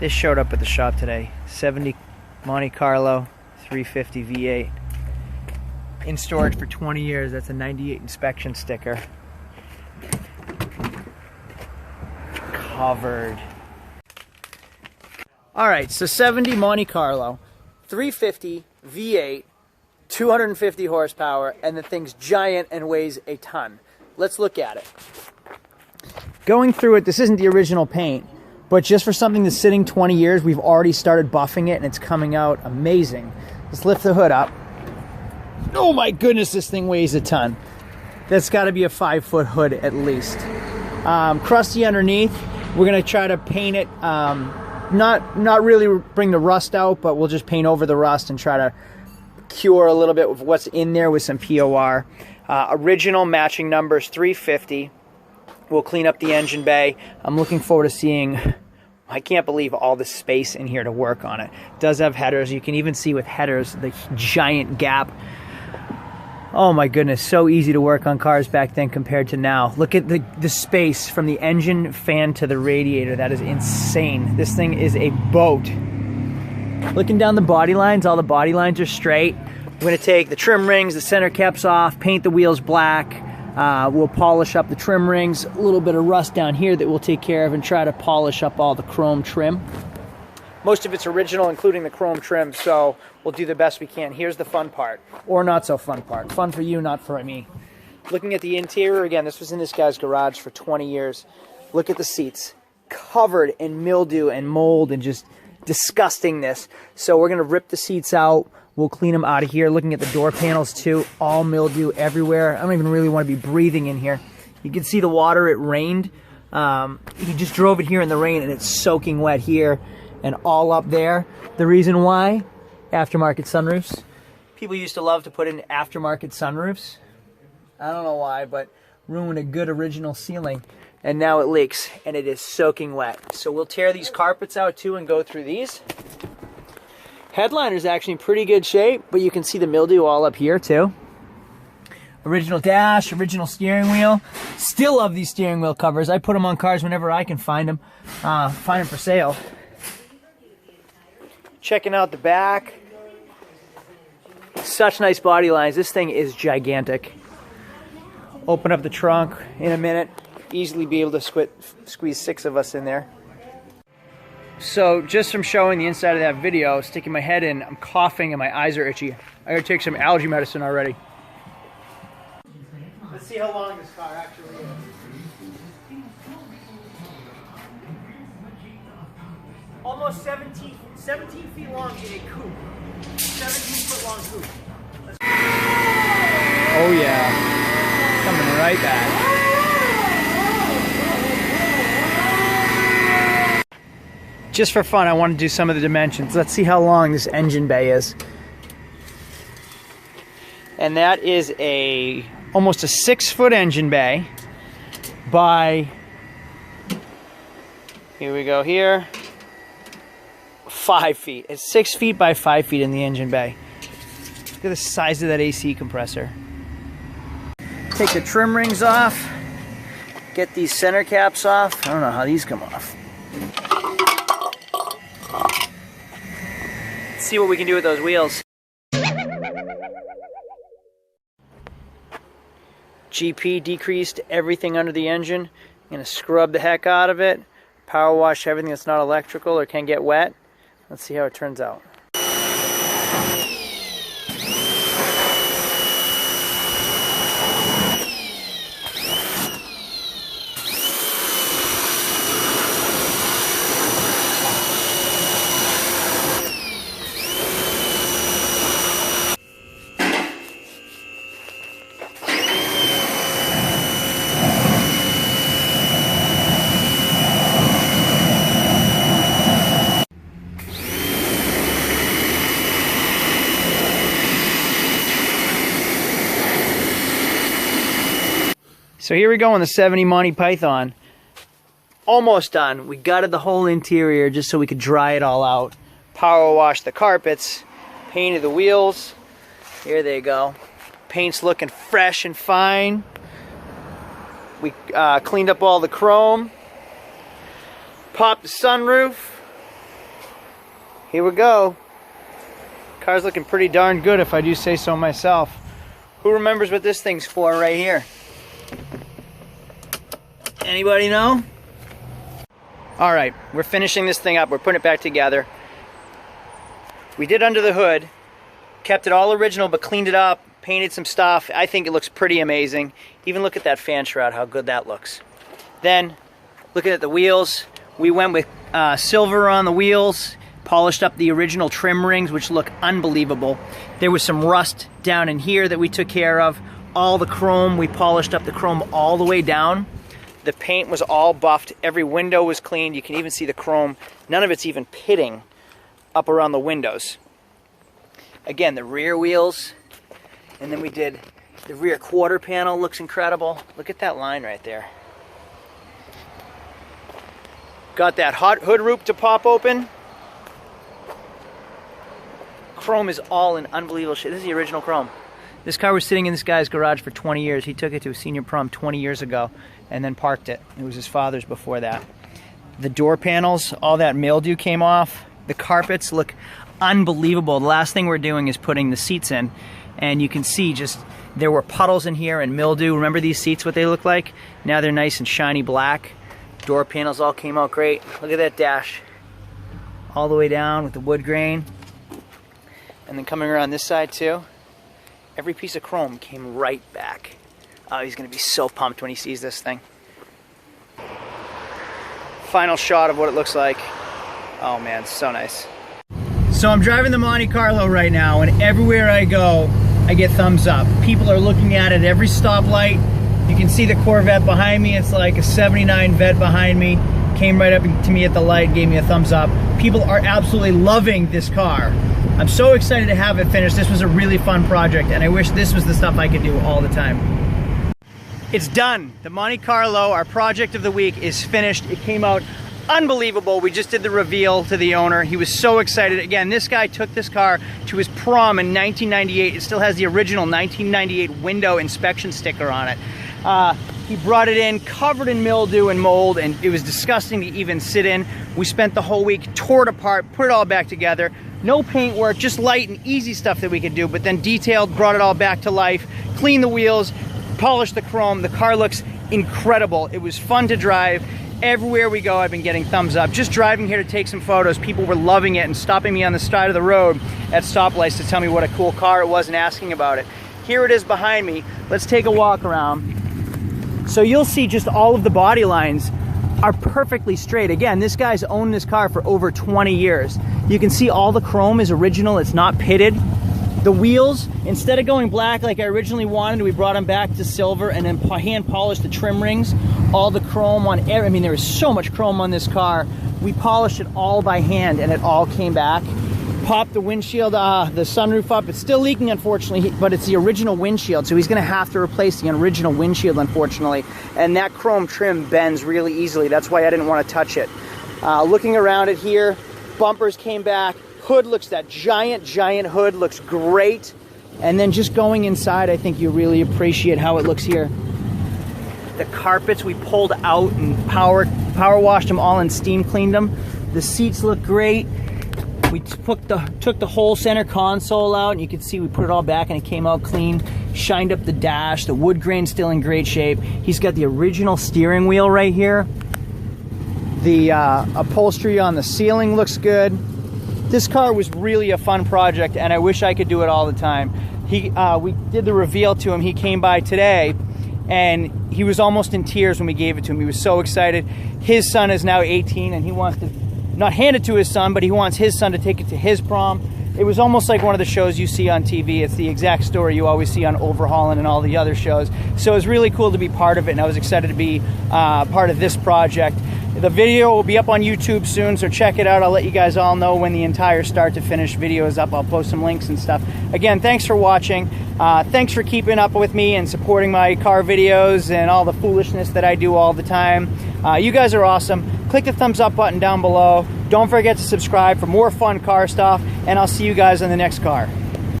This showed up at the shop today. 70 Monte Carlo 350 V8. In storage for 20 years. That's a 98 inspection sticker. Covered. Alright, so 70 Monte Carlo 350 V8, 250 horsepower, and the thing's giant and weighs a ton. Let's look at it. Going through it, this isn't the original paint, but just for something that's sitting 20 years, we've already started buffing it and it's coming out amazing. Let's lift the hood up. Oh my goodness, this thing weighs a ton. That's got to be a 5-foot hood at least. Crusty underneath. We're going to try to paint it, not really bring the rust out, but we'll just paint over the rust and try to cure a little bit of what's in there with some POR. Original matching numbers 350. We'll clean up the engine bay. I'm looking forward to seeing, I can't believe all the space in here to work on it. It does have headers. You can even see with headers the giant gap. Oh my goodness, so easy to work on cars back then compared to now. Look at the space from the engine fan to the radiator. That is insane. This thing is a boat. Looking down the body lines, all the body lines are straight. We're going to take the trim rings, the center caps off, paint the wheels black. We'll polish up the trim rings, a little bit of rust down here that we'll take care of, and try to polish up all the chrome trim. Most of it's original, including the chrome trim, so we'll do the best we can. Here's the fun part, or not so fun part. Fun for you, not for me. Looking at the interior, again, this was in this guy's garage for 20 years. Look at the seats, covered in mildew and mold and just disgustingness. So we're going to rip the seats out. We'll clean them out of here. Looking at the door panels too, all mildew everywhere. I don't even really want to be breathing in here. You can see the water, it rained. He just drove it here in the rain and it's soaking wet here and all up there. The reason why? Aftermarket sunroofs. People used to love to put in aftermarket sunroofs. I don't know why, but ruined a good original ceiling. And now it leaks and it is soaking wet. So we'll tear these carpets out too and go through these. Headliner's actually in pretty good shape, but you can see the mildew all up here too. Original dash, original steering wheel. Still love these steering wheel covers. I put them on cars whenever I can find them. Find them for sale. Checking out the back. Such nice body lines. This thing is gigantic. Open up the trunk in a minute. Easily be able to squeeze 6 of us in there. So just from showing the inside of that video, sticking my head in, I'm coughing and my eyes are itchy. I gotta take some allergy medicine already. Let's see how long this car actually is. Almost 17 feet long in a coupe. 17-foot long coupe. Oh yeah, coming right back. Just for fun, I want to do some of the dimensions. Let's see how long this engine bay is. And that is almost a 6-foot engine bay by, here we go here, 5 feet. It's 6 feet by 5 feet in the engine bay. Look at the size of that AC compressor. Take the trim rings off. Get these center caps off. I don't know how these come off. See what we can do with those wheels. GP decreased everything under the engine. I'm going to scrub the heck out of it. Power wash everything that's not electrical or can get wet. Let's see how it turns out. So here we go on the 70 Monte Python. Almost done. We gutted the whole interior just so we could dry it all out. Power washed the carpets, painted the wheels. Here they go. Paint's looking fresh and fine. We cleaned up all the chrome. Popped the sunroof. here we go. Car's looking pretty darn good if I do say so myself. Who remembers what this thing's for right here? Anybody know? All right, we're finishing this thing up. We're putting it back together. We did under the hood, kept it all original, but cleaned it up, painted some stuff. I think it looks pretty amazing. Even look at that fan shroud, how good that looks. Then, looking at the wheels, we went with silver on the wheels, polished up the original trim rings, which look unbelievable. There was some rust down in here that we took care of. All the chrome, we polished up the chrome all the way down. The paint was all buffed. Every window was cleaned. You can even see the chrome. None of it's even pitting up around the windows. Again, the rear wheels. And then we did the rear quarter panel. Looks incredible. Look at that line right there. Got that hot hood roof to pop open. Chrome is all in unbelievable shape. This is the original chrome. This car was sitting in this guy's garage for 20 years. He took it to a senior prom 20 years ago and then parked it. It was his father's before that. The door panels, all that mildew came off. The carpets look unbelievable. The last thing we're doing is putting the seats in, and you can see just there were puddles in here and mildew. Remember these seats, what they look like? Now they're nice and shiny black. Door panels all came out great. Look at that dash. All the way down with the wood grain. And then coming around this side too. Every piece of chrome came right back. Oh, he's gonna be so pumped when he sees this thing. Final shot of what it looks like. Oh man, so nice. So I'm driving the Monte Carlo right now, and everywhere I go, I get thumbs up. People are looking at it at every stoplight. You can see the Corvette behind me. It's like a 79 Vet behind me. Came right up to me at the light, gave me a thumbs up. People are absolutely loving this car. I'm so excited to have it finished. This was a really fun project, and I wish this was the stuff I could do all the time. It's done. The Monte Carlo, our project of the week, is finished. It came out unbelievable. We just did the reveal to the owner. He was so excited. Again, this guy took this car to his prom in 1998. It still has the original 1998 window inspection sticker on it. He brought it in covered in mildew and mold, and it was disgusting to even sit in. We spent the whole week, tore it apart, put it all back together. No paint work, just light and easy stuff that we could do, but then detailed, brought it all back to life, cleaned the wheels, polished the chrome. The car looks incredible. It was fun to drive. Everywhere we go, I've been getting thumbs up. Just driving here to take some photos, people were loving it and stopping me on the side of the road at stoplights to tell me what a cool car it was and asking about it. Here it is behind me. Let's take a walk around. So you'll see just all of the body lines are perfectly straight. Again, this guy's owned this car for over 20 years. You can see all the chrome is original, it's not pitted. The wheels, instead of going black like I originally wanted, we brought them back to silver and then hand polished the trim rings. All the chrome on, I mean, there was so much chrome on this car. We polished it all by hand and it all came back. Popped the windshield, the sunroof up. It's still leaking, unfortunately, but it's the original windshield, so he's gonna have to replace the original windshield, unfortunately. And that chrome trim bends really easily. That's why I didn't want to touch it. Looking around it here, bumpers came back. Hood looks, that giant hood looks great. And then just going inside, I think you really appreciate how it looks here. The carpets we pulled out and power washed them all and steam cleaned them. The seats look great. We took the whole center console out, and you can see we put it all back and it came out clean. Shined up the dash. The wood grain's still in great shape. He's got the original steering wheel right here. The upholstery on the ceiling looks good. This car was really a fun project, and I wish I could do it all the time. We did the reveal to him. He came by today, and he was almost in tears when we gave it to him. He was so excited. His son is now 18, and he wants to not hand it to his son, but he wants his son to take it to his prom. It was almost like one of the shows you see on TV. It's the exact story you always see on Overhauling and all the other shows. So it was really cool to be part of it, and I was excited to be part of this project. The video will be up on YouTube soon, so check it out. I'll let you guys all know when the entire start to finish video is up. I'll post some links and stuff. Again, thanks for watching. Thanks for keeping up with me and supporting my car videos and all the foolishness that I do all the time. You guys are awesome. Click the thumbs up button down below. Don't forget to subscribe for more fun car stuff, and I'll see you guys in the next car.